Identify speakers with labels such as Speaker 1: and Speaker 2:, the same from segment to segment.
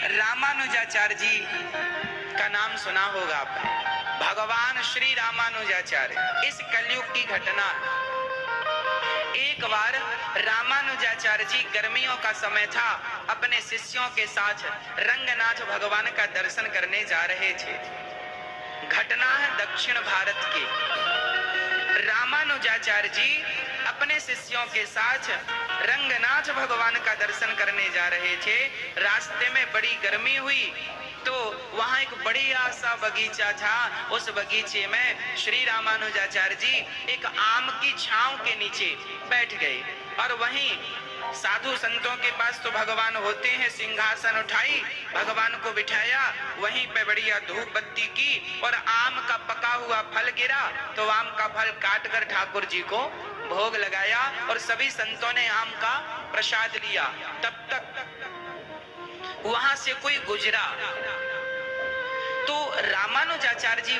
Speaker 1: रामानुजाचार्य जी का नाम सुना होगा आपने। भगवान श्री रामानुजाचार्य, इस कलयुग की घटना। एक बार रामानुजाचार्य जी, गर्मियों का समय था, अपने शिष्यों के साथ रंगनाथ भगवान का दर्शन करने जा रहे थे। घटना है दक्षिण भारत की। रामानुजाचार्य जी अपने शिष्यों के साथ रंगनाथ भगवान का दर्शन करने जा रहे थे। रास्ते में बड़ी गर्मी हुई तो वहां एक बड़ी सा बगीचा था। उस बगीचे में श्री रामानुजाचार्य जी एक आम की छांव के नीचे बैठ गए और वहीं साधु संतों के पास तो भगवान होते हैं। सिंहासन उठाई, भगवान को बिठाया, वहीं पे बढ़िया धूप बत्ती की और आम का पका हुआ फल गिरा तो आम का फल काट कर ठाकुर जी को भोग लगाया और सभी संतों ने आम का प्रसाद लिया। तब तक वहां से कोई गुजरा तो रामानुजाचार्य जी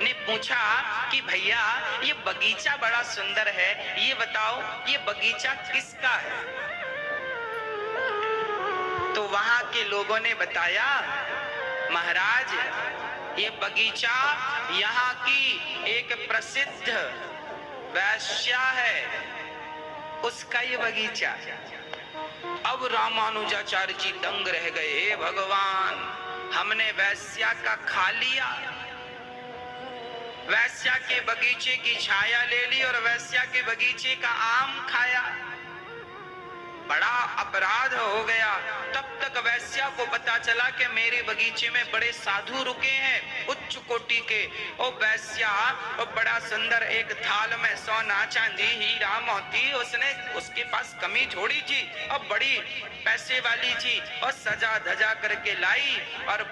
Speaker 1: ने पूछा कि भैया ये बगीचा बड़ा सुंदर है, ये बताओ ये बगीचा किसका है? तो वहां के लोगों ने बताया, महाराज ये बगीचा यहाँ की एक प्रसिद्ध वैश्या है, उसका ये बगीचा। अब रामानुजाचार्य जी दंग रह गए, हे भगवान हमने वैश्या का खा लिया, वैश्या के बगीचे की छाया ले ली और वैश्या के बगीचे का आम खाया, बड़ा अपराध हो गया। तब तक वैश्या को पता चला कि मेरे बगीचे में बड़े साधु रुके हैं उच्च कोटि के। ओ वैश्या और बड़ा सुंदर एक थाल में सोना चांदी हीरा मोती उसने उसके पास कमी छोड़ी थी और बड़ी पैसे वाली थी और सजा धजा करके लाई और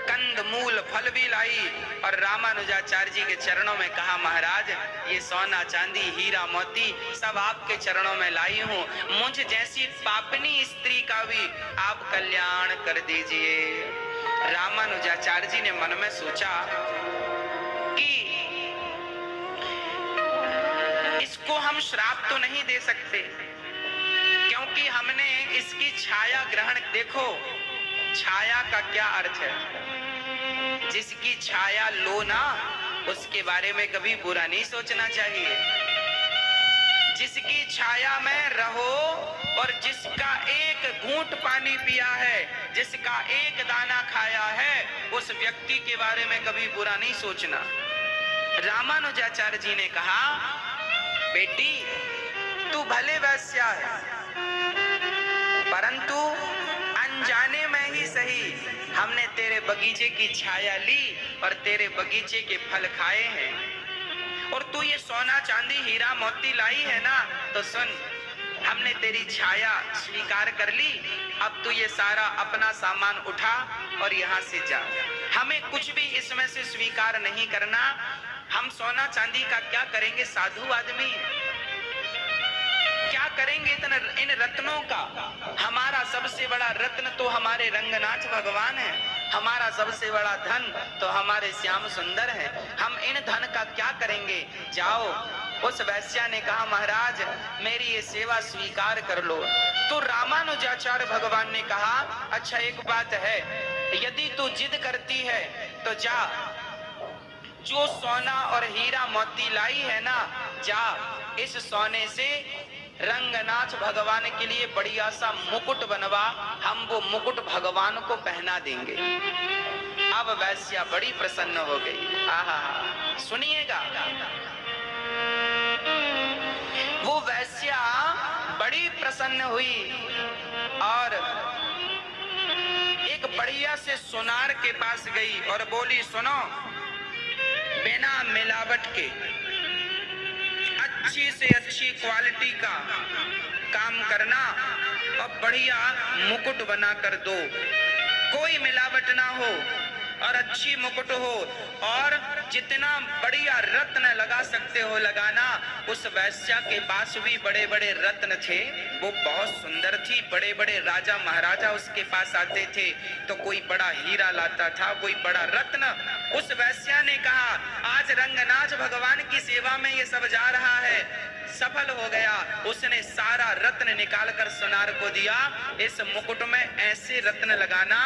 Speaker 1: कंद मूल फल भी लाई और रामानुजाचार्य जी के चरणों में कहा, महाराज ये सोना चांदी हीरा मोती सब आपके चरणों में लाई हूँ, मुझ जैसी पापनी स्त्री का भी आप कल्याण कर दीजिए। रामानुजाचार्य जी ने मन में सोचा कि इसको हम श्राप तो नहीं दे सकते क्योंकि हमने इसकी छाया ग्रहण, देखो छाया का क्या अर्थ है, जिसकी छाया लो ना उसके बारे में कभी बुरा नहीं सोचना चाहिए। जिसकी छाया में रहो और जिसका एक घूंट पानी पिया है, जिसका एक दाना खाया है, उस व्यक्ति के बारे में कभी बुरा नहीं सोचना। रामानुजाचार्य जी ने कहा, बेटी तू भले वैश्या है परंतु अनजाने में ही सही हमने तेरे बगीचे की छाया ली और तेरे बगीचे के फल खाए हैं और तू ये सोना चांदी हीरा मोती लाई है ना, तो सुन हमने तेरी छाया स्वीकार कर ली, अब तू ये सारा अपना सामान उठा और यहाँ से जा, हमें कुछ भी इसमें से स्वीकार नहीं करना। हम सोना चांदी का क्या करेंगे, साधु आदमी क्या करेंगे इन रत्नों का? हमारा सबसे बड़ा रत्न तो हमारे रंगनाथ भगवान है, हमारा सबसे बड़ा धन तो हमारे श्याम सुंदर है, हम इन धन का क्या करेंगे? जाओ। उस वैश्या ने कहा, महाराज मेरी ये सेवा स्वीकार कर लो। तो रामानुजाचार्य भगवान ने कहा, अच्छा एक बात है, यदि तू जिद करती है तो जा, जो सोना और हीरा मोती लाई है ना, जा इस सोने से रंगनाथ भगवान के लिए बढ़िया सा मुकुट बनवा, हम वो मुकुट भगवान को पहना देंगे। अब वैश्या बड़ी प्रसन्न हो गई। आहा, सुनिएगा, वो वैश्या बड़ी प्रसन्न हुई और एक बढ़िया से सुनार के पास गई और बोली, सुनो बिना मिलावट के अच्छी से अच्छी क्वालिटी का काम करना और बढ़िया मुकुट बना कर दो, कोई मिलावट ना हो और अच्छी मुकुट हो और जितना बढ़िया रत्न लगा सकते हो लगाना। उस वैश्या के पास भी बड़े बड़े रत्न थे, वो बहुत सुंदर थी, बड़े बड़े राजा महाराजा उसके पास आते थे तो कोई बड़ा हीरा लाता था, कोई बड़ा रत्न। उस वैश्या ने कहा, आज रंगनाथ भगवान की सेवा में ये सब जा रहा है, सफल हो गया। उसने सारा रत्न निकालकर सुनार को दिया, इस मुकुट में ऐसे रत्न लगाना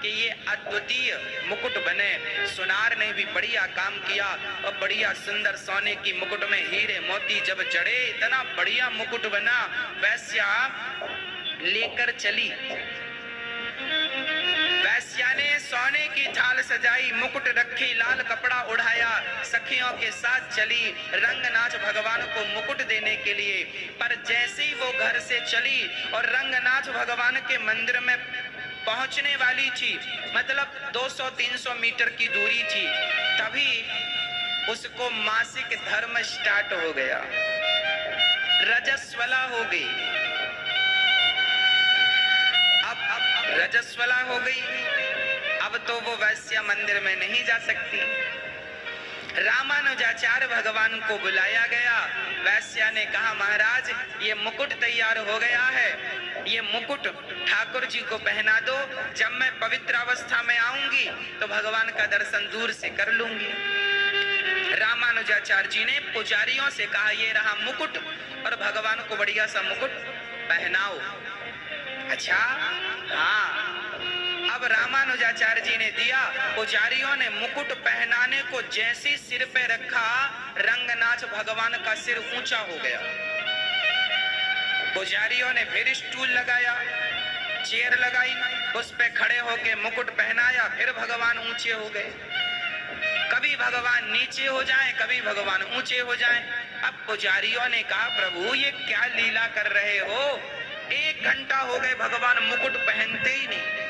Speaker 1: कि ये अद्वितीय मुकुट बने। सुनार ने भी बढ़िया काम किया और बढ़िया सुंदर सोने की मुकुट में हीरे मोती जब जड़े, इतना बढ़िया मुकुट बना। वैश्या लेकर चली, वैश्या ने सोने की थाल सजाई, मुकुट रखी, लाल कपड़ा उड़ाया, सखियों के साथ चली रंगनाथ भगवान को मुकुट देने के लिए। पर जैसे ही वो घर से चली और रंगनाथ भगवान के मंदिर में पहुंचने वाली थी, मतलब 200-300 मीटर की दूरी थी, तभी उसको मासिक धर्म स्टार्ट हो गया, रजस्वला हो गई। अब रजस्वला हो गई, अब तो वो वैश्या मंदिर में नहीं जा सकती। रामानुजाचार्य भगवान को बुलाया गया। वैश्या ने कहा, महाराज ये मुकुट तैयार हो गया है, ये मुकुट ठाकुर जी को पहना दो, जब मैं पवित्र अवस्था में आऊंगी तो भगवान का दर्शन दूर से कर लूंगी। रामानुजाचार्य जी ने पुजारियों से कहा, ये रहा मुकुट और भगवान को बढ़िया सा मुकुट पहनाओ। अच्छा, हाँ। अब रामानुजाचार्य जी ने दिया, पुजारियों ने मुकुट पहनाने को जैसे सिर पे रखा, रंगनाथ भगवान का सिर ऊंचा हो गया। पुजारियों ने फिर स्टूल लगाया, चेयर लगाई, उस पे खड़े होके मुकुट पहनाया, फिर भगवान ऊंचे हो गए। कभी भगवान नीचे हो जाए, कभी भगवान ऊंचे हो जाए। अब पुजारियों ने कहा, प्रभु ये क्या लीला कर रहे हो, 1 घंटा हो गए भगवान मुकुट पहनते ही नहीं।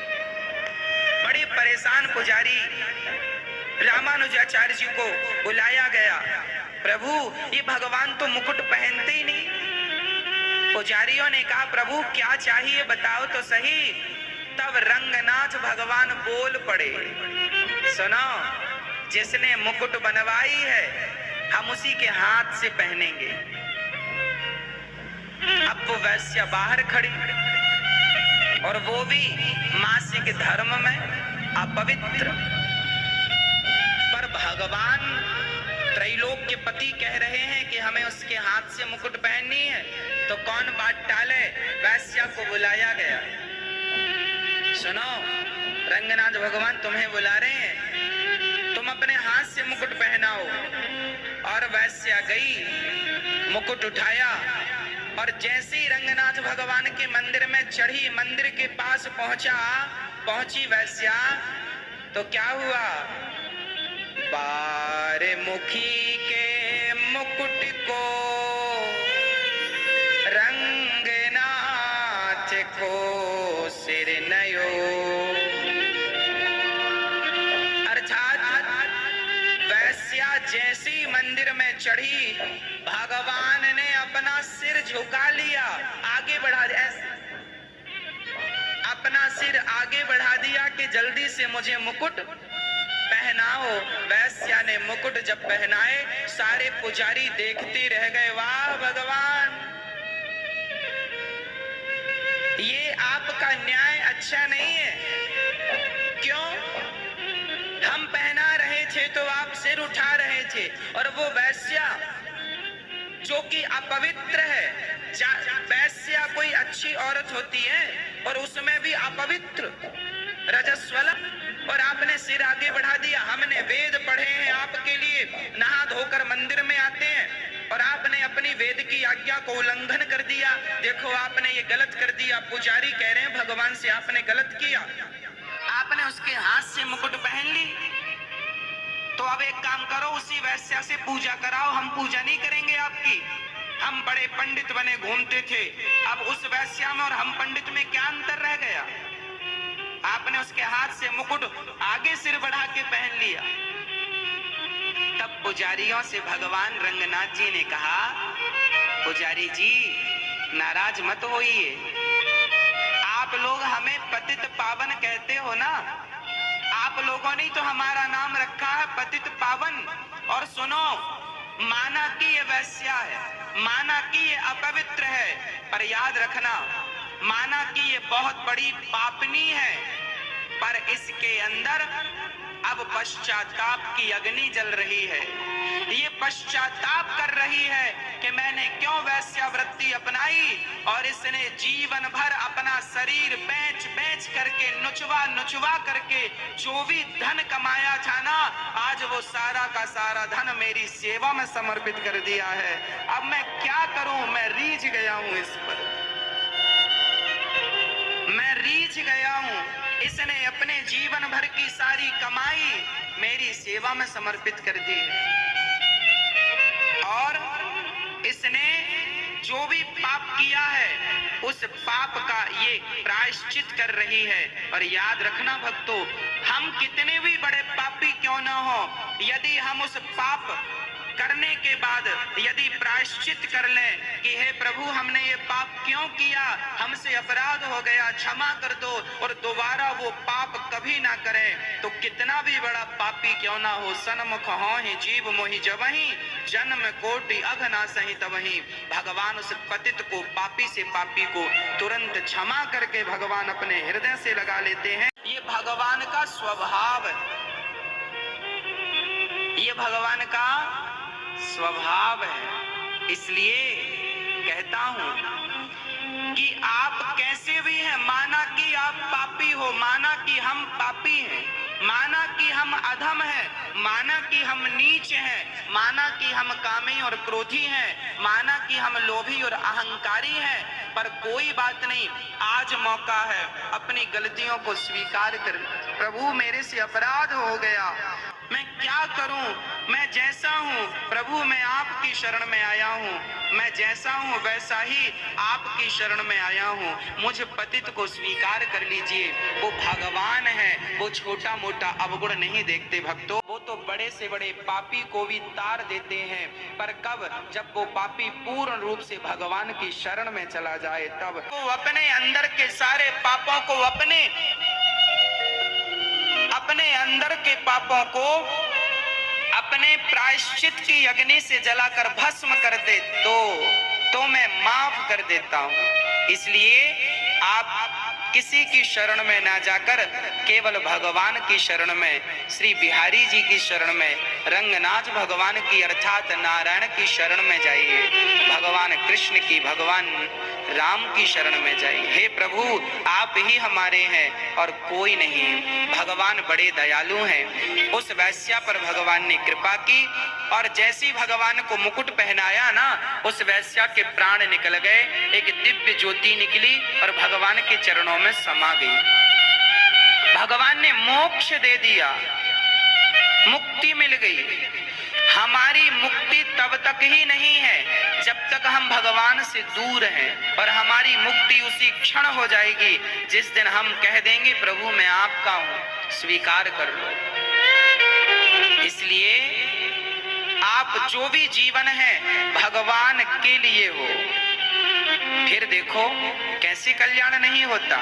Speaker 1: बड़े परेशान पुजारी, रामानुजाचार्य जी को बुलाया गया, प्रभु ये भगवान तो मुकुट पहनते ही नहीं। पुजारियों ने कहा, प्रभु क्या चाहिए बताओ तो सही। तब रंगनाथ भगवान बोल पड़े, सुनो, जिसने मुकुट बनवाई है हम उसी के हाथ से पहनेंगे। अब वो वैश्या बाहर खड़ी, और वो भी मासिक धर्म में अपवित्र, पर भगवान त्रैलोक के पति कह रहे हैं कि हमें उसके हाथ से मुकुट पहननी है, तो कौन बात टाले। वैश्या को बुलाया गया, सुनो रंगनाथ भगवान तुम्हें बुला रहे हैं, तुम अपने हाथ से मुकुट पहनाओ। और वैश्या गई, मुकुट उठाया, और जैसे ही रंगनाथ भगवान के मंदिर में चढ़ी, मंदिर के पास पहुंची वैश्या, तो क्या हुआ, बारमुखी के मुकुट को रंगनाथ को सिर नयो। अर्थात वैश्या जैसी मंदिर में चढ़ी, भगवान ने अपना सिर झुका लिया, आगे बढ़ा दिया, अपना सिर आगे बढ़ा दिया कि जल्दी से मुझे मुकुट पहनाओ। वैश्या ने मुकुट जब पहनाए, सारे पुजारी देखते रह गए, वाह भगवान, ये आपका न्याय अच्छा नहीं है। क्यों? हम पहना रहे थे तो आप सिर उठा रहे थे, और वो वैश्या जो कि अपवित्र है, वैश्या कोई अच्छी औरत होती है और उसमें भी अपवित्र, रजस्वला, और आपने सिर आगे बढ़ा दिया। हमने वेद पढ़े हैं आपके लिए, नहा धोकर मंदिर में आते हैं, और आपने अपनी वेद की आज्ञा को उल्लंघन कर दिया। देखो आपने ये गलत कर दिया। पुजारी कह रहे हैं भगवान से आपने गलत किया, आपने उसके हाथ से मुकुट पहन ली, तो अब एक काम करो, उसी वैश्या से पूजा कराओ, हम पूजा नहीं करेंगे आपकी। हम बड़े पंडित बने घूमते थे, अब उस वैश्या में और हम पंडित में क्या अंतर रह गया। आपने उसके हाथ से मुकुट आगे सिर बढ़ा के पहन लिया। तब पुजारियों से भगवान रंगनाथ जी ने कहा, पुजारी जी नाराज मत होइए, आप लोग हमें पतित पावन कहते हो ना, आप लोगों ने तो हमारा नाम रखा है पतित पावन। और सुनो, माना कि ये वैश्या है, माना कि ये अपवित्र है, पर याद रखना, माना कि ये बहुत बड़ी पापनी है, पर इसके अंदर अब पश्चाताप की अग्नि जल रही है। ये पश्चाताप कर रही है कि मैंने क्यों वैश्यावृत्ति अपनाई, और इसने जीवन भर अपना शरीर बेच बेच करके, नुचवा नुचवा करके जो भी धन कमाया था ना, आज वो सारा का सारा धन मेरी सेवा में समर्पित कर दिया है। अब मैं क्या करूं, मैं रीझ गया हूं इस पर, मैं रीझ गया हूं। इसने अपने जीवन भर की सारी कमाई मेरी सेवा में समर्पित कर दी है, और इसने जो भी पाप किया है उस पाप का ये प्रायश्चित कर रही है। और याद रखना भक्तों, हम कितने भी बड़े पापी क्यों न हो, यदि हम उस पाप करने के बाद यदि प्रायश्चित कर लें कि हे प्रभु हमने ये पाप क्यों किया, हमसे अपराध हो गया, क्षमा कर दो, और दोबारा वो पाप कभी ना करें, तो कितना भी बड़ा पापी क्यों ना हो, सन्मुख हो ही जीव मोहि जबहि, जन्म कोटि अघ ना सहि तबहि। भगवान उस पतित को, पापी से पापी को तुरंत क्षमा करके भगवान अपने हृदय से लगा लेते हैं। ये भगवान का स्वभाव है, ये भगवान का स्वभाव है। इसलिए कहता हूं कि आप कैसे भी हैं, माना कि आप पापी हो, माना कि हम पापी हैं, माना कि हम अधम हैं, माना कि हम नीच हैं, माना कि हम कामी और क्रोधी हैं, माना कि हम लोभी और अहंकारी हैं, पर कोई बात नहीं, आज मौका है अपनी गलतियों को स्वीकार कर। प्रभु मेरे से अपराध हो गया, मैं क्या करूं, मैं जैसा हूं प्रभु, मैं आपकी शरण में आया हूं, मैं जैसा हूं वैसा ही आपकी शरण में आया हूं, मुझ पतित को स्वीकार कर लीजिए। वो भगवान है, वो छोटा मोटा अवगुण नहीं देखते भक्तों, वो तो बड़े से बड़े पापी को भी तार देते हैं, पर कब, जब वो पापी पूर्ण रूप से भगवान की शरण में चला जाए तब। वो अपने अंदर के सारे पापों को, अपने अंदर के पापों को अपने प्रायश्चित की अग्नि से जलाकर भस्म कर दे तो मैं माफ कर देता हूं। इसलिए आप किसी की शरण में ना जाकर केवल भगवान की शरण में, श्री बिहारी जी की शरण में, रंगनाथ भगवान की अर्थात नारायण की शरण में जाइए, भगवान कृष्ण की, भगवान राम की शरण में जाइए। हे प्रभु आप ही हमारे हैं और कोई नहीं। भगवान बड़े दयालु हैं। उस वैश्या पर भगवान ने कृपा की, और जैसी भगवान को मुकुट पहनाया ना, उस वैश्या के प्राण निकल गए, एक दिव्य ज्योति निकली और भगवान के चरणों में समा गई। भगवान ने मोक्ष दे दिया, मुक्ति मिल गई। हमारी मुक्ति तब तक ही नहीं है जब तक हम भगवान से दूर हैं, और हमारी मुक्ति उसी क्षण हो जाएगी जिस दिन हम कह देंगे प्रभु मैं आपका हूं, स्वीकार कर लो। इसलिए आप जो भी जीवन है भगवान के लिए हो, फिर देखो कैसे कल्याण नहीं होता।